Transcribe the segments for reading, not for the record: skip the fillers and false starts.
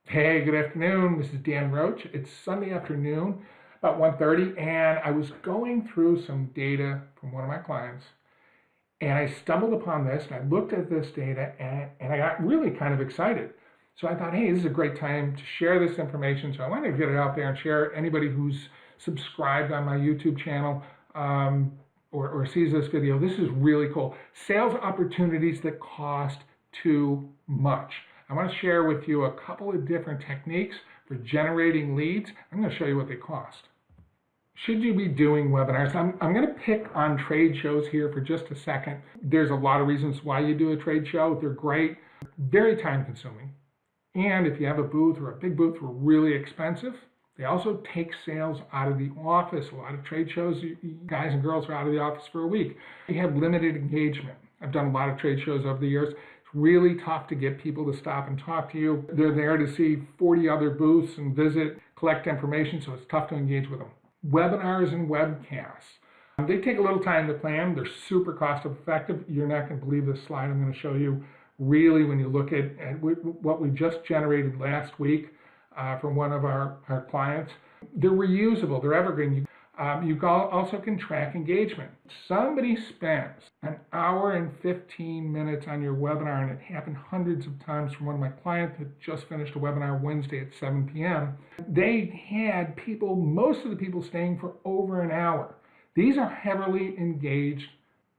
Hey, good afternoon. This is Dan Roach. It's Sunday afternoon, about 1:30, and I was going through some data from one of my clients, and I stumbled upon this, and I looked at this data, and I got really kind of excited. So I thought, hey, this is a great time to share this information. So I wanted to get it out there and share it. Anybody who's subscribed on my YouTube channel or sees this video, this is really cool. Sales opportunities that cost too much. I want to share with you a couple of different techniques for generating leads. I'm going to show you what they cost. Should you be doing webinars? I'm going to pick on trade shows here for just a second. There's a lot of reasons why you do a trade show. They're great, very time consuming. And if you have a booth or a big booth, they're really expensive. They also take sales out of the office. A lot of trade shows, guys and girls are out of the office for a week. You have limited engagement. I've done a lot of trade shows over the years. It's really tough to get people to stop and talk to you. They're there to see 40 other booths and visit, collect information, so it's tough to engage with them. Webinars and webcasts. They take a little time to plan. They're super cost effective. You're not going to believe this slide I'm going to show you. Really, when you look at what we just generated last week from one of our clients, they're reusable, they're evergreen. You also can track engagement. Somebody spends an hour and 15 minutes on your webinar, and it happened hundreds of times from one of my clients that just finished a webinar Wednesday at 7 p.m. They had people, most of the people staying for over an hour. These are heavily engaged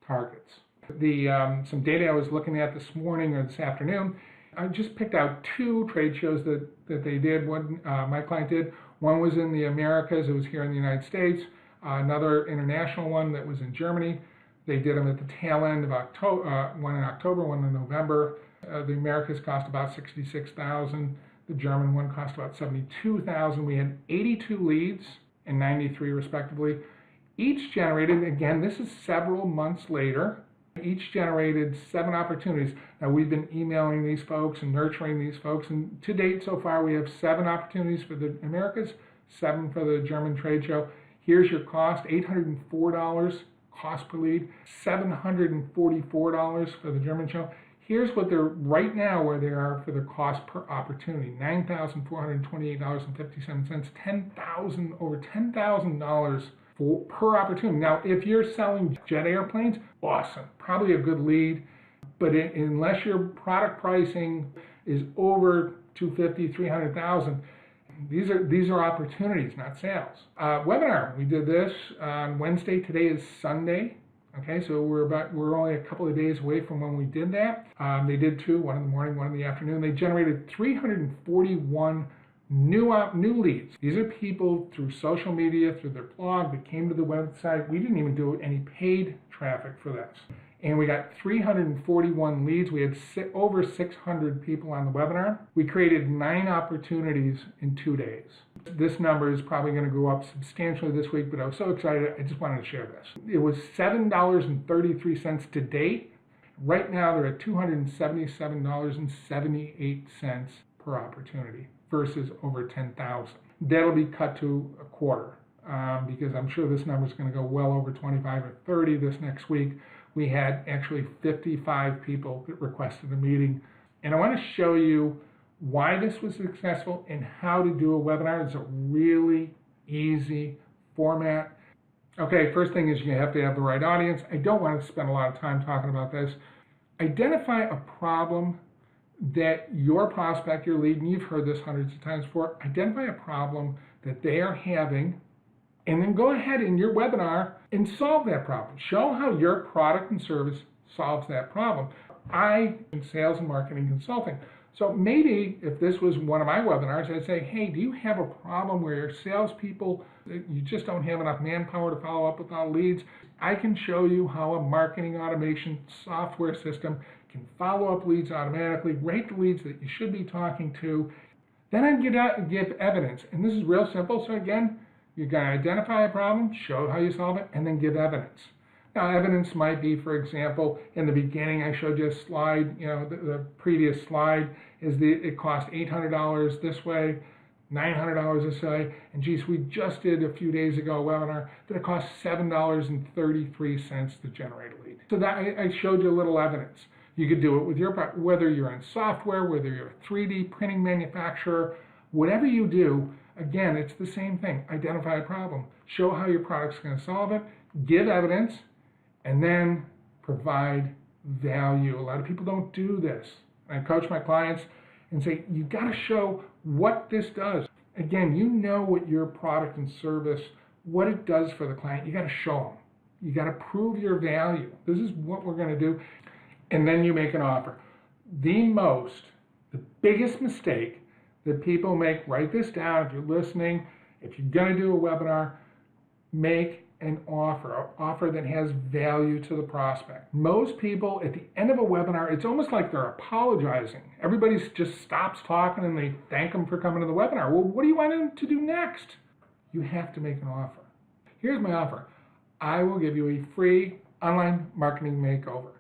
targets. Some data I was looking at this morning or this afternoon, I just picked out two trade shows that they did. One my client did. One was in the Americas. It was here in the United States. Another international one that was in Germany. They did them at the tail end of October. One in October, one in November. The Americas cost about $66,000. The German one cost about $72,000. We had 82 leads and 93 respectively. Each generated, again, this is several months later. Each generated 7 opportunities. Now, we've been emailing these folks and nurturing these folks, and to date so far we have 7 opportunities for the Americas, 7 for the German trade show. Here's your cost, $804 cost per lead, $744 for the German show. Here's what they're right now where they are for the cost per opportunity, $9,428.57, over $10,000 per opportunity. Now, if you're selling jet airplanes, awesome, probably a good lead, but unless your product pricing is over $250,000, $300,000, these are opportunities, not sales. Webinar, we did this on Wednesday. Today is Sunday. Okay, so we're only a couple of days away from when we did that. They did 2, one in the morning, one in the afternoon. They generated 341 new leads. These are people through social media, through their blog, that came to the website. We didn't even do any paid traffic for this. And we got 341 leads. We had over 600 people on the webinar. We created 9 opportunities in 2 days. This number is probably going to go up substantially this week, but I was so excited, I just wanted to share this. It was $7.33 to date. Right now, they're at $277.78 per opportunity versus over 10,000. That'll be cut to a quarter because I'm sure this number is going to go well over 25 or 30 this next week. We had actually 55 people that requested a meeting. And I want to show you why this was successful and how to do a webinar. It's a really easy format. Okay, first thing is you have to have the right audience. I don't want to spend a lot of time talking about this. Identify a problem that your prospect, your lead, and you've heard this hundreds of times before, identify a problem that they are having, and then go ahead in your webinar and solve that problem. Show how your product and service solves that problem. In sales and marketing consulting. So maybe if this was one of my webinars, I'd say, hey, do you have a problem where your salespeople, you just don't have enough manpower to follow up with all leads? I can show you how a marketing automation software system can follow up leads automatically, rate the leads that you should be talking to. Then I give evidence. And this is real simple. So again, you're going to identify a problem, show how you solve it, and then give evidence. Now, evidence might be, for example, in the beginning, I showed you a slide, the previous slide is it cost $800 this way, $900 this way, and geez, we just did a few days ago a webinar that it cost $7.33 to generate a lead. So that I showed you a little evidence. You could do it with your product, whether you're in software, whether you're a 3D printing manufacturer, whatever you do, again, it's the same thing. Identify a problem, show how your product's going to solve it, give evidence, and then provide value. A lot of people don't do this. I coach my clients and say, you got to show what this does. Again, you know what your product and service, what it does for the client. You got to show them. You got to prove your value. This is what we're going to do. And then you make an offer. The biggest mistake that people make, write this down if you're listening, if you're going to do a webinar, make an offer that has value to the prospect. Most people at the end of a webinar, it's almost like they're apologizing. Everybody just stops talking and they thank them for coming to the webinar. Well, what do you want them to do next? You have to make an offer. Here's my offer. I will give you a free online marketing makeover.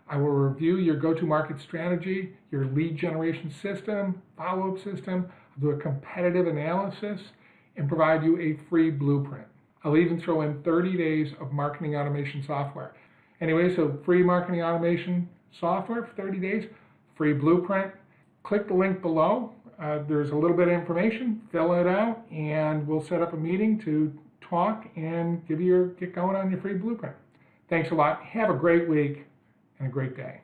I will review your go-to-market strategy, your lead generation system, follow-up system. I'll do a competitive analysis and provide you a free blueprint. I'll even throw in 30 days of marketing automation software. Anyway, so free marketing automation software for 30 days, free blueprint. Click the link below. There's a little bit of information. Fill it out, and we'll set up a meeting to talk and get going on your free blueprint. Thanks a lot. Have a great week and a great day.